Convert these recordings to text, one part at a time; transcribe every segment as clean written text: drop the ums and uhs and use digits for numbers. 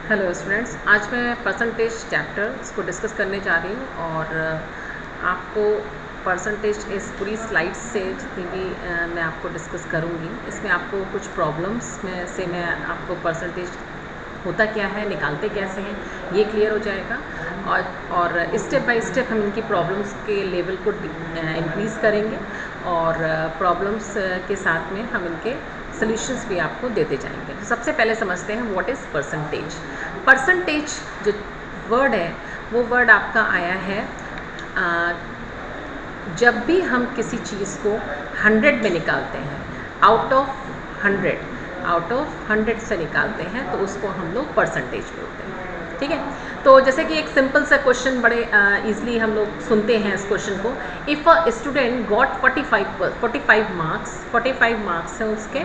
Hello students, आज मैं percentage chapter इसको डिस्कस करने जा रही हूँ और आपको परसेंटेज इस पूरी स्लाइड्स से जितनी भी मैं आपको डिस्कस करूँगी, इसमें आपको कुछ प्रॉब्लम्स में से मैं आपको परसेंटेज होता क्या है, निकालते कैसे हैं, ये क्लियर हो जाएगा। और स्टेप बाय स्टेप हम इनकी प्रॉब्लम्स के लेवल को इंक्रीज़ करेंगे और प्रॉब्लम्स के साथ में हम इनके सॉल्यूशंस भी आपको देते जाएंगे। तो सबसे पहले समझते हैं व्हाट इज़ परसेंटेज। परसेंटेज जो वर्ड है वो वर्ड आपका आया है जब भी हम किसी चीज़ को 100 में निकालते हैं, आउट ऑफ 100 से निकालते हैं, तो उसको हम लोग परसेंटेज बोलते हैं। ठीक है, तो जैसे कि एक सिंपल सा क्वेश्चन बड़े इजीली हम लोग सुनते हैं इस क्वेश्चन को। If a student got 45 marks हैं उसके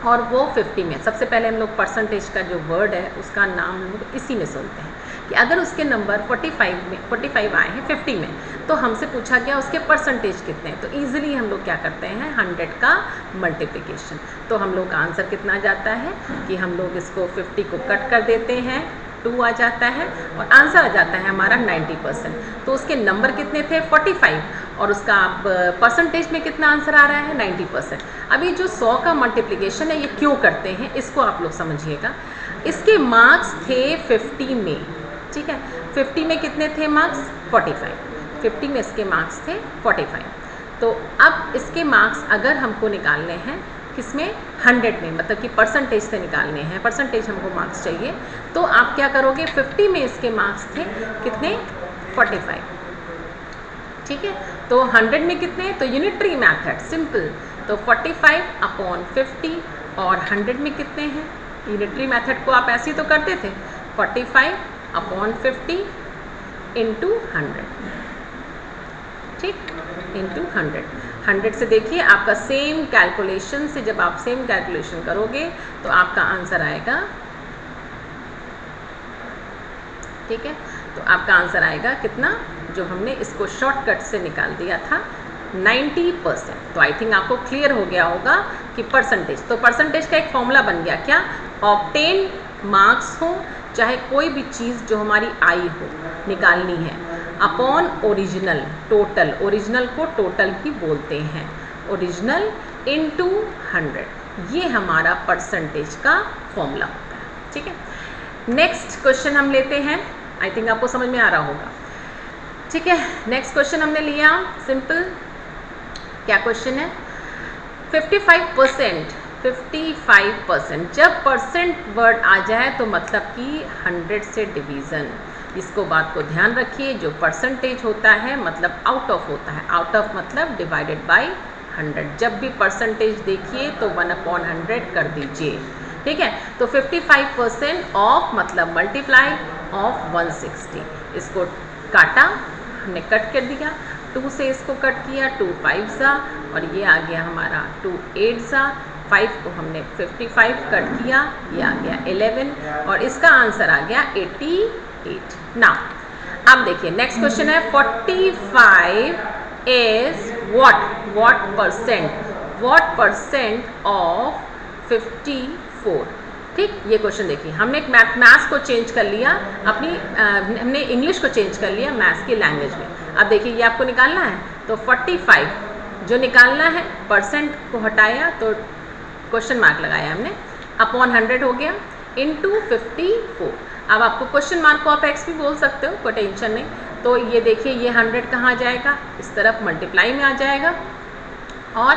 और वो 50 में, सबसे पहले हम लोग परसेंटेज का जो वर्ड है उसका नाम हम लोग इसी में सुनते हैं कि अगर उसके नंबर 45 आए हैं 50 में, तो हमसे पूछा गया उसके परसेंटेज कितने हैं। तो ईजिली हम लोग क्या करते हैं, 100 का मल्टीप्लिकेशन। तो हम लोग का आंसर कितना जाता है कि हम लोग इसको 50 को कट कर देते हैं, 2 आ जाता है और आंसर आ जाता है हमारा 90%। तो उसके नंबर कितने थे 45 और उसका परसेंटेज में कितना आंसर आ रहा है 90%। अभी जो 100 का मल्टीप्लिकेशन है ये क्यों करते हैं इसको आप लोग समझिएगा। इसके मार्क्स थे 50 में, ठीक है, 50 में कितने थे मार्क्स 45, 50 में इसके मार्क्स थे 45। तो अब इसके मार्क्स अगर हमको निकालने हैं किसमें 100 में, मतलब कि परसेंटेज से निकालने हैं, परसेंटेज हमको मार्क्स चाहिए, तो आप क्या करोगे 50 में इसके मार्क्स थे कितने 45, ठीक है, तो 100 में कितने, तो यूनिटरी मेथड सिंपल, तो 45/50 और 100 में कितने हैं, यूनिटरी मेथड को आप ऐसे ही तो करते थे 45/50 इंटू 100, ठीक, इंटू 100 से देखिए आपका सेम कैलकुलेशन से, जब आप सेम कैलकुलेशन करोगे तो आपका आंसर आएगा, ठीक है, तो आपका आंसर आएगा कितना, जो हमने इसको शॉर्टकट से निकाल दिया था 90%। तो आई थिंक आपको क्लियर हो गया होगा कि परसेंटेज, तो परसेंटेज का एक फॉर्मूला बन गया क्या, ऑब्टेन मार्क्स हो चाहे कोई भी चीज़ जो हमारी आई हो निकालनी है, अपॉन ओरिजिनल, टोटल, ओरिजिनल को टोटल ही बोलते हैं, ओरिजिनल इनटू 100, ये हमारा परसेंटेज का फॉर्मूला होता है। ठीक है, नेक्स्ट क्वेश्चन हम लेते हैं, आई थिंक आपको समझ में आ रहा होगा। ठीक है, नेक्स्ट क्वेश्चन हमने लिया सिंपल, क्या क्वेश्चन है, 55%, जब परसेंट वर्ड आ जाए तो मतलब कि 100 से डिवीज़न, इसको बात को ध्यान रखिए, जो परसेंटेज होता है मतलब आउट ऑफ होता है, आउट ऑफ मतलब डिवाइडेड बाय 100, जब भी परसेंटेज देखिए तो 1/100 कर दीजिए, ठीक है। तो 55% ऑफ मतलब मल्टीप्लाई ऑफ 160, इसको काटा, हमने कट कर दिया, 2 से इसको कट किया, 2 5 सा, और ये आ गया हमारा 2 8 सा, 5 को हमने 55 कट किया, ये आ गया 11 और इसका आंसर आ गया 88। नाउ अब देखिए नेक्स्ट क्वेश्चन है, 45 इज व्हाट परसेंट ऑफ 54, ठीक, ये क्वेश्चन देखिए, हमने एक मैथ्स को चेंज कर लिया, हमने इंग्लिश को चेंज कर लिया मैथ्स की लैंग्वेज में। अब देखिए ये आपको निकालना है, तो 45 जो निकालना है, परसेंट को हटाया तो क्वेश्चन मार्क लगाया हमने, अपॉन 100 हो गया, इनटू 54। अब आपको क्वेश्चन मार्क को आप एक्स भी बोल सकते हो, कोई टेंशन नहीं। तो ये देखिए ये 100 कहाँ जाएगा, इस तरफ मल्टीप्लाई में आ जाएगा और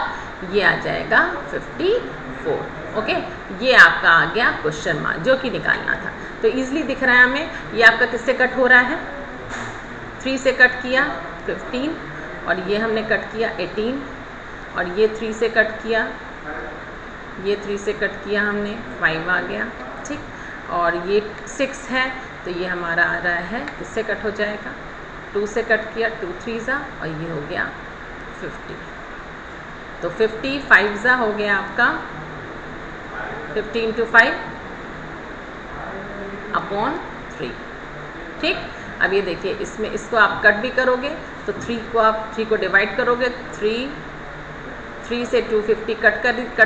ये आ जाएगा 54, ओके, ये आपका आ गया क्वेश्चन मार्क जो कि निकालना था। तो ईजिली दिख रहा है हमें, ये आपका किससे कट हो रहा है, 3 से कट किया 15 और ये हमने कट किया 18 और ये 3 से कट किया, ये 3 से कट किया हमने 5 आ गया, ठीक, और ये 6 है तो ये हमारा आ रहा है, इससे कट हो जाएगा, 2 से कट किया 2 3 सा और ये हो गया 50, तो 50 5 सा हो गया आपका 50 इंटू 5 अपॉन 3, ठीक। अब ये देखिए इसमें इसको आप कट भी करोगे तो 3 को डिवाइड करोगे, 3 से 250 कट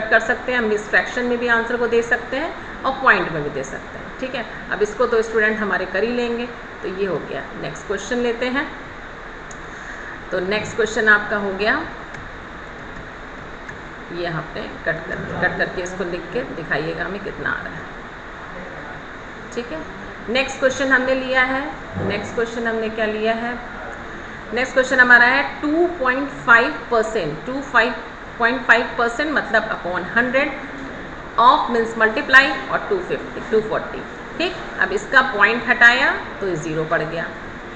कर सकते हैं हम, इस फ्रैक्शन में भी आंसर को दे सकते हैं और पॉइंट में भी दे सकते हैं, ठीक है। अब इसको तो स्टूडेंट हमारे कर ही लेंगे, तो ये हो गया। नेक्स्ट क्वेश्चन लेते हैं। तो नेक्स्ट क्वेश्चन आपका हो गया, ये यहाँ पे कट करके इसको लिख के दिखाइएगा हमें कितना आ रहा है, ठीक है। नेक्स्ट क्वेश्चन हमने लिया है, नेक्स्ट क्वेश्चन हमने क्या लिया है, नेक्स्ट क्वेश्चन हमारा है 2.5%, 2.5% मतलब अपॉन 100 ऑफ मीन्स मल्टीप्लाई और 240, ठीक। अब इसका पॉइंट हटाया तो ये 0 पड़ गया,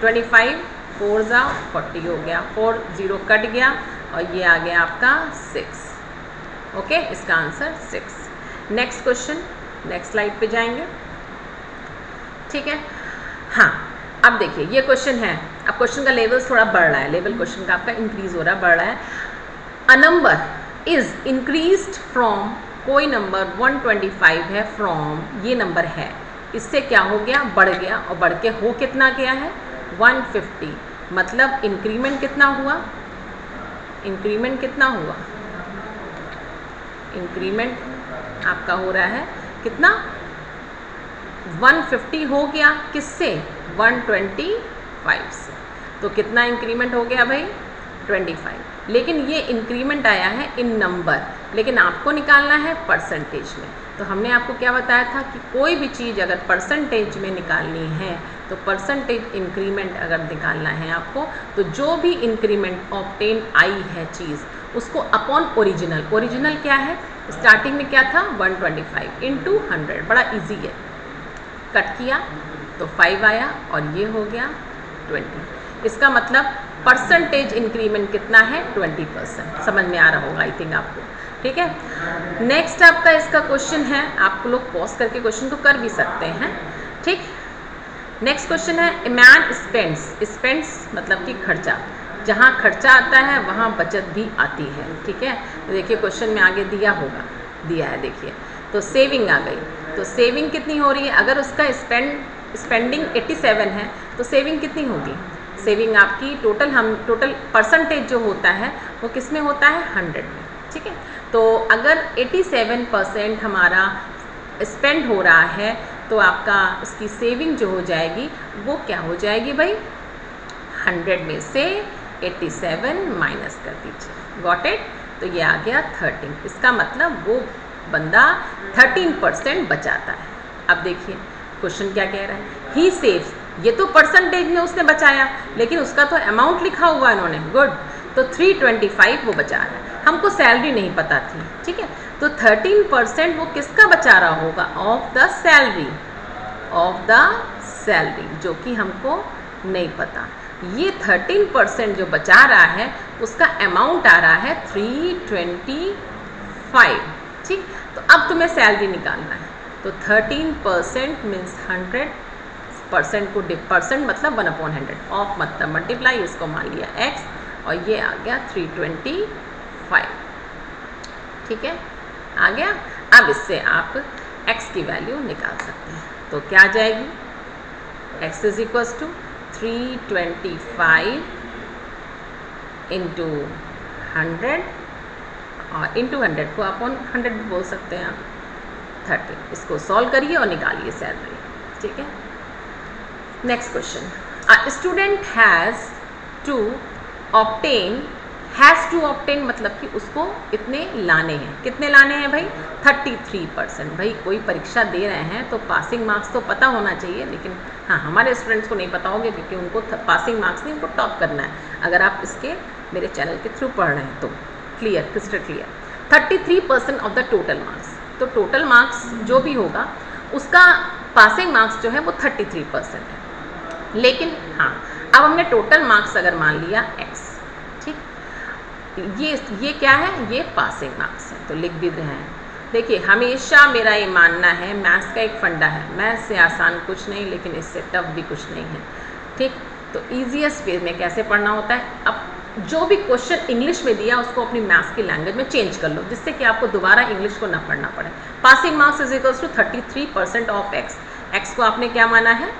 25 4 जा 40 हो गया, 4 0 कट गया और ये आ गया आपका 6, ओके। इसका answer 6। Next question, next slide पे जाएंगे, ठीक है। हाँ, अब देखिए ये क्वेश्चन है, अब क्वेश्चन का लेवल थोड़ा बढ़ रहा है, लेवल क्वेश्चन का आपका इंक्रीज हो रहा है, बढ़ रहा है। अ नंबर इज इंक्रीज्ड फ्रॉम, कोई नंबर 125 है फ्रॉम, ये नंबर है, इससे क्या हो गया, बढ़ गया, और बढ़ के हो कितना गया है 150, मतलब इंक्रीमेंट कितना हुआ, इंक्रीमेंट कितना हुआ, इंक्रीमेंट आपका हो रहा है कितना 150 हो गया, किससे 125 से, तो कितना इंक्रीमेंट हो गया भाई 25। लेकिन ये इंक्रीमेंट आया है इन नंबर, लेकिन आपको निकालना है परसेंटेज में। तो हमने आपको क्या बताया था कि कोई भी चीज़ अगर परसेंटेज में निकालनी है, तो परसेंटेज इंक्रीमेंट अगर निकालना है आपको, तो जो भी इंक्रीमेंट ऑब्टेन आई है चीज़, उसको अपॉन ओरिजिनल, ओरिजिनल क्या है, स्टार्टिंग में क्या था 125 इंटू 100, बड़ा इजी है, कट किया तो 5 आया और ये हो गया 20। इसका मतलब परसेंटेज इंक्रीमेंट कितना है 20%। समझ में आ रहा होगा आई थिंक आपको, ठीक है। नेक्स्ट आपका इसका क्वेश्चन है, आप लोग पॉज करके क्वेश्चन को कर भी सकते हैं, ठीक। नेक्स्ट क्वेश्चन है ए मैन स्पेंड्स, स्पेंड्स मतलब कि खर्चा, जहाँ खर्चा आता है वहाँ बचत भी आती है, ठीक है। देखिए क्वेश्चन में आगे दिया होगा, दिया है देखिए, तो सेविंग आ गई, तो सेविंग कितनी हो रही है, अगर उसका स्पेंडिंग 87 है तो सेविंग कितनी होगी, सेविंग आपकी टोटल परसेंटेज जो होता है वो किस में होता है 100 में, ठीक है। तो अगर 87% हमारा स्पेंड हो रहा है, तो आपका उसकी सेविंग जो हो जाएगी वो क्या हो जाएगी भाई, 100 में से 87 माइनस कर दीजिए, गॉट इट। तो ये आ गया 13, इसका मतलब वो बंदा 13% बचाता है। अब देखिए क्वेश्चन क्या कह रहा है, ही सेव्स, ये तो परसेंटेज में उसने बचाया, लेकिन उसका तो अमाउंट लिखा हुआ है इन्होंने, गुड, तो 325 वो बचा रहा है। हमको सैलरी नहीं पता थी, ठीक है, तो 13% वो किसका बचा रहा होगा, of the salary, of the salary, जो कि हमको नहीं पता। ये 13% जो बचा रहा है उसका अमाउंट आ रहा है 325, ठीक। तो अब तुम्हें सैलरी निकालना है, तो 13% मीन्स 100% को परसेंट मतलब 1/100, ऑफ मतलब मल्टीप्लाई, इसको मान लिया x और ये आ गया 325, ठीक है, आ गया। अब इससे आप x की वैल्यू निकाल सकते हैं, तो क्या आ जाएगी, x is equals to 325 into 100, और इंटू 100 को अपॉन 100 भी बोल सकते हैं आप, 30। इसको सॉल्व करिए और निकालिए सैलरी, ठीक है। Next question, a student has to obtain मतलब कि उसको इतने लाने हैं, कितने लाने हैं भाई 33%। भाई कोई परीक्षा दे रहे हैं तो पासिंग मार्क्स तो पता होना चाहिए, लेकिन हाँ हमारे स्टूडेंट्स को नहीं पता होंगे क्योंकि उनको पासिंग मार्क्स नहीं, उनको टॉप करना है। अगर आप इसके मेरे चैनल के थ्रू पढ़ रहे हैं तो clear, crystal clear, 33% of the total marks, तो टोटल मार्क्स जो भी होगा उसका पासिंग मार्क्स जो है वो 33% है। लेकिन हाँ अब हमने टोटल मार्क्स अगर मान लिया x, ठीक, ये क्या है, ये पासिंग मार्क्स है, तो लिख भी रहे हैं। देखिए हमेशा मेरा ये मानना है, मैथ्स का एक फंडा है, मैथ्स से आसान कुछ नहीं लेकिन इससे टफ भी कुछ नहीं है, ठीक। तो ईजीएस्ट वे में कैसे पढ़ना होता है, अब जो भी क्वेश्चन इंग्लिश में दिया उसको अपनी मैथ्स की लैंग्वेज में चेंज कर लो, जिससे कि आपको दोबारा इंग्लिश को ना पढ़ना पड़े। Passing marks is equals to 33% of x, x को आपने क्या माना है,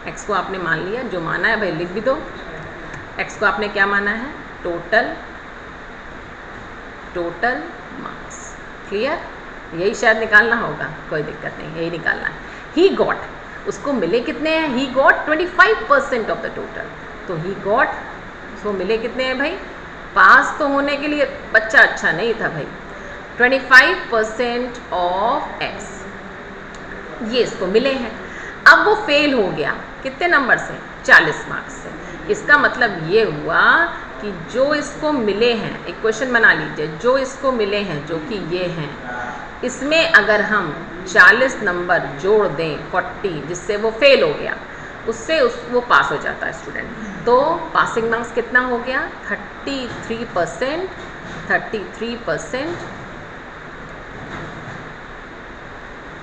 x को आपने मान लिया, जो माना है भाई लिख भी दो। x को आपने क्या माना है, टोटल मार्क्स, क्लियर। यही शायद निकालना होगा, कोई दिक्कत नहीं, यही निकालना है। ही गॉट, उसको मिले कितने हैं, he got 25% of the total. तो ही गॉट, उसको मिले कितने हैं भाई, पास तो होने के लिए बच्चा अच्छा नहीं था भाई, 25% ऑफ एक्स, ये इसको मिले हैं। अब वो फेल हो गया कितने नंबर से, 40 मार्क्स से। इसका मतलब ये हुआ कि जो इसको मिले हैं, एक क्वेश्चन बना लीजिए, जो इसको मिले हैं जो कि ये हैं, इसमें अगर हम 40 नंबर जोड़ दें 40, जिससे वो फेल हो गया, उससे वो पास हो जाता है स्टूडेंट। तो पासिंग मार्क्स कितना हो गया, 33%। 33%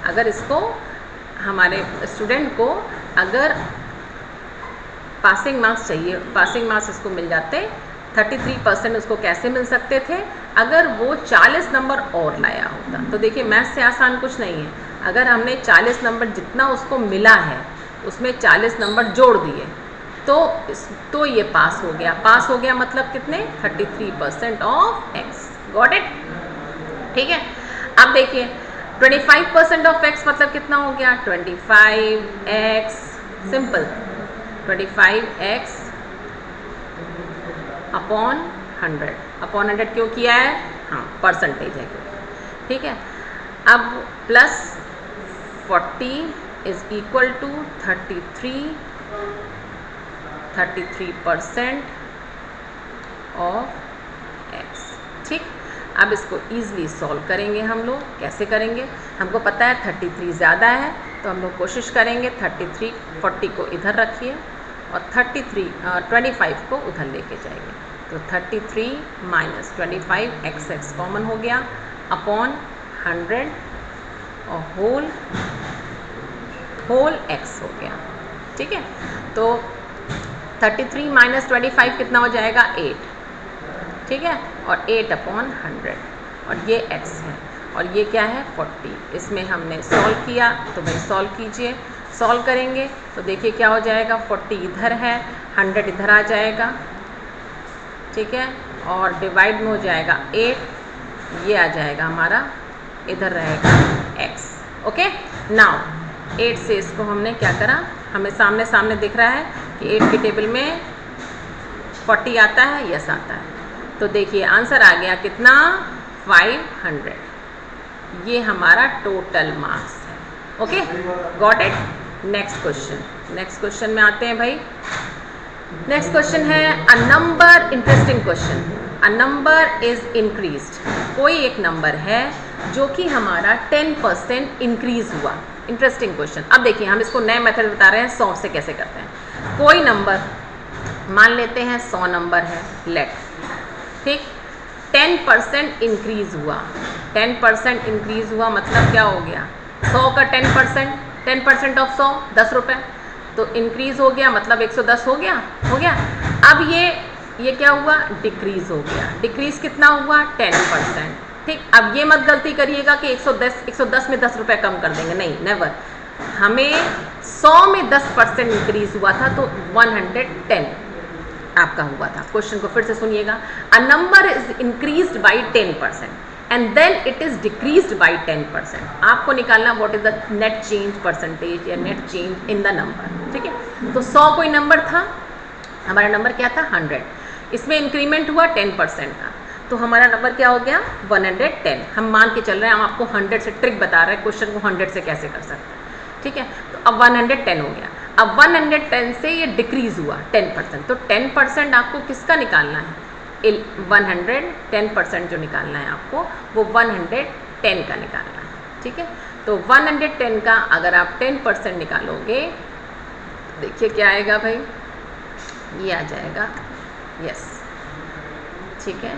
अगर इसको हमारे स्टूडेंट को अगर पासिंग मार्क्स चाहिए, पासिंग मार्क्स इसको मिल जाते, 33% उसको कैसे मिल सकते थे, अगर वो 40 नंबर और लाया होता। तो देखिए मैथ्स से आसान कुछ नहीं है, अगर हमने 40 नंबर जितना उसको मिला है उसमें 40 नंबर जोड़ दिए तो ये पास हो गया। पास हो गया मतलब कितने, 33% ऑफ एक्स। गॉट इट, ठीक है। अब देखिए 25% ऑफ एक्स मतलब कितना हो गया, 25x, simple, 25x upon 100। Upon 100 क्यों किया है, हाँ परसेंटेज है क्योंकि, ठीक है। अब plus 40 is equal to 33% of X, ठीक। अब इसको ईजिली सॉल्व करेंगे हम लोग। कैसे करेंगे, हमको पता है 33 ज़्यादा है, तो हम लोग कोशिश करेंगे 33, 40 को इधर रखिए और 25 को उधर लेके जाइए। तो 33 माइनस 25 एक्स कॉमन हो गया अपॉन 100 और होल एक्स हो गया, ठीक है। तो 33 माइनस 25 कितना हो जाएगा, 8, ठीक है, और 8 अपॉन 100, और ये x है और ये क्या है 40। इसमें हमने सॉल्व किया, तो भाई सॉल्व कीजिए। सॉल्व करेंगे तो देखिए क्या हो जाएगा, 40 इधर है, 100 इधर आ जाएगा, ठीक है, और डिवाइड में हो जाएगा 8, ये आ जाएगा हमारा, इधर रहेगा x। ओके, नाउ 8 से इसको हमने क्या करा, हमें सामने सामने दिख रहा है कि 8 की टेबल में 40 आता है, यस आता है। तो देखिए आंसर आ गया कितना, 500। ये हमारा टोटल मार्क्स है। Okay, got it. Next question, next question में आते हैं भाई। नेक्स्ट क्वेश्चन है a number, interesting question. A number is increased, कोई एक नंबर है जो कि हमारा 10% इंक्रीज हुआ। Interesting question. अब देखिए हम इसको नए मेथड बता रहे हैं, 100 से कैसे करते हैं। कोई नंबर मान लेते हैं 100 नंबर है, लेट, ठीक, 10% इंक्रीज हुआ। 10% इंक्रीज हुआ मतलब क्या हो गया, 100 का 10% ऑफ 100 10 रुपये, तो इंक्रीज हो गया मतलब 110 हो गया, हो गया। अब ये क्या हुआ, डिक्रीज हो गया। डिक्रीज कितना हुआ, 10%, ठीक। अब ये मत गलती करिएगा कि 110 में 10 रुपये कम कर देंगे, नहीं, नेवर। हमें 100 में 10% इंक्रीज हुआ था, तो 110 आपका हुआ था। क्वेश्चन को फिर से सुनिएगा। A number is increased by 10% and then it is decreased by 10%। आपको निकालना what is the net change percentage या net change in the number, ठीक है। तो 100 कोई नंबर था, हमारा नंबर क्या था 100, इसमें इंक्रीमेंट हुआ 10% का, तो हमारा नंबर क्या हो गया 110। हम मान के चल रहे हैं, हम आपको 100 से ट्रिक बता रहे हैं, क्वेश्चन को 100 से कैसे कर सकते हैं, ठीक है। तो अब 110 हो गया। अब 110 से ये डिक्रीज हुआ 10%, तो 10% आपको किसका निकालना है, 110% जो निकालना है आपको, वो 110 का निकालना है, ठीक है। तो 110 का अगर आप 10% निकालोगे, देखिए क्या आएगा भाई, ये आ जाएगा, यस, ठीक है।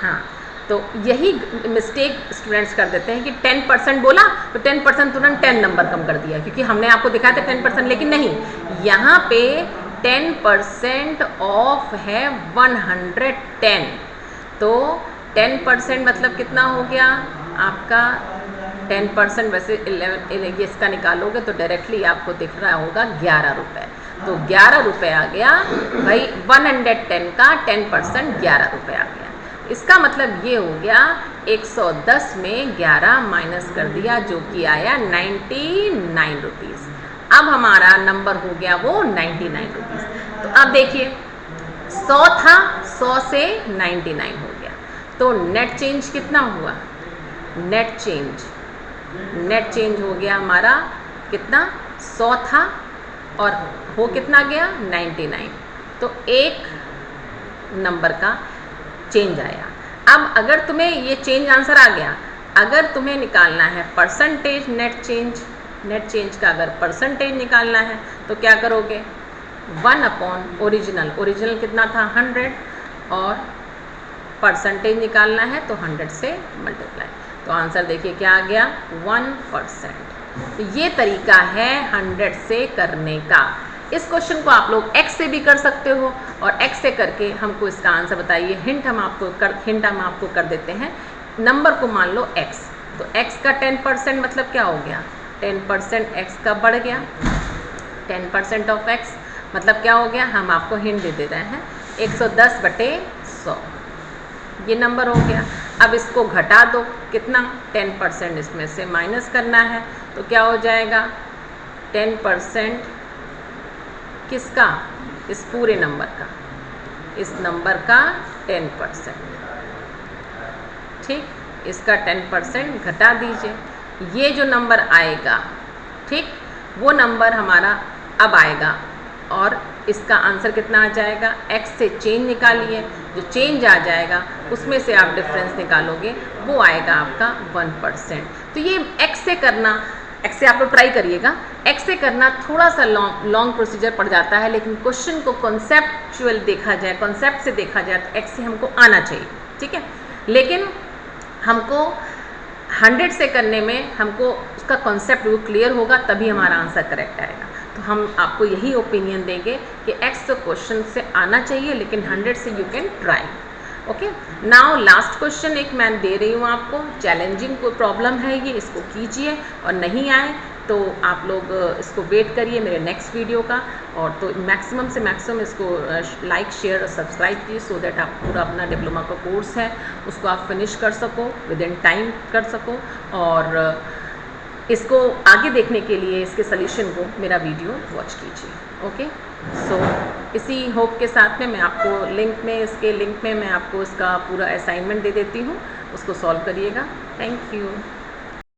हाँ, तो यही मिस्टेक स्टूडेंट्स कर देते हैं कि 10% बोला तो 10% तुरंत 10 नंबर कम कर दिया, क्योंकि हमने आपको दिखाया था 10%, लेकिन नहीं, यहाँ पे 10% ऑफ है 110। तो 10% मतलब कितना हो गया आपका, 10% वैसे 11 इसका निकालोगे तो डायरेक्टली आपको दिख रहा होगा 11 रुपये। तो 11 रुपये आ गया भाई, 110 का 10% 11 रुपये आ गया। इसका मतलब ये हो गया 110 में 11 माइनस कर दिया जो कि आया 99 रुपीज़। अब हमारा नंबर हो गया वो 99 रुपीज़। तो अब देखिए 100 था, 100 से 99 हो गया, तो नेट चेंज कितना हुआ? नेट चेंज हो गया हमारा कितना? 100 था और हो कितना गया? 99। तो एक नंबर का चेंज आया। अब अगर तुम्हें ये चेंज आंसर आ गया, अगर तुम्हें निकालना है परसेंटेज नेट चेंज का अगर परसेंटेज निकालना है तो क्या करोगे? 1 अपॉन ओरिजिनल कितना था? 100, और परसेंटेज निकालना है तो 100 से मल्टीप्लाई। तो आंसर देखिए क्या आ गया? 1%। तो ये तरीका है 100 से करने का। इस क्वेश्चन को आप लोग x से भी कर सकते हो, और x से करके हमको इसका आंसर बताइए। हिंट हम आपको कर देते हैं। नंबर को मान लो x, तो x का 10% मतलब क्या हो गया? 10% x का बढ़ गया। 10% ऑफ x मतलब क्या हो गया? हम आपको हिंट दे रहे हैं, 110/100 ये नंबर हो गया। अब इसको घटा दो, कितना? 10% इसमें से माइनस करना है, तो क्या हो जाएगा? 10% किसका? इस पूरे नंबर का, इस नंबर का 10%। ठीक, इसका 10% घटा दीजिए। ये जो नंबर आएगा, ठीक, वो नंबर हमारा अब आएगा, और इसका आंसर कितना आ जाएगा? x से चेंज निकालिए, जो चेंज आ जाएगा उसमें से आप डिफरेंस निकालोगे, वो आएगा आपका 1%। तो ये x से करना, x से आप लोग ट्राई करिएगा। x से करना थोड़ा सा लॉन्ग प्रोसीजर पड़ जाता है, लेकिन क्वेश्चन को कॉन्सेप्चुअल देखा जाए, कॉन्सेप्ट से देखा जाए तो x से हमको आना चाहिए, ठीक है। लेकिन हमको 100 से करने में हमको उसका कॉन्सेप्ट वो क्लियर होगा, तभी हमारा आंसर करेक्ट आएगा। तो हम आपको यही ओपिनियन देंगे कि x तो क्वेश्चन से आना चाहिए, लेकिन 100 से you can try. Okay, now last question एक मैं दे रही हूँ आपको, चैलेंजिंग कोई प्रॉब्लम है ये, इसको कीजिए, और नहीं आए तो आप लोग इसको वेट करिए मेरे नेक्स्ट वीडियो का। और तो मैक्सिमम से मैक्सिमम इसको लाइक, शेयर और सब्सक्राइब कीजिए, सो दैट आप पूरा अपना डिप्लोमा का कोर्स है उसको आप फिनिश कर सको, विद इन टाइम कर सको। और इसको आगे देखने के लिए इसके सॉल्यूशन को मेरा वीडियो वॉच कीजिए। ओके, सो इसी होप के साथ में मैं आपको इसके लिंक में मैं आपको इसका पूरा असाइनमेंट दे देती हूँ, उसको सॉल्व करिएगा। Thank you.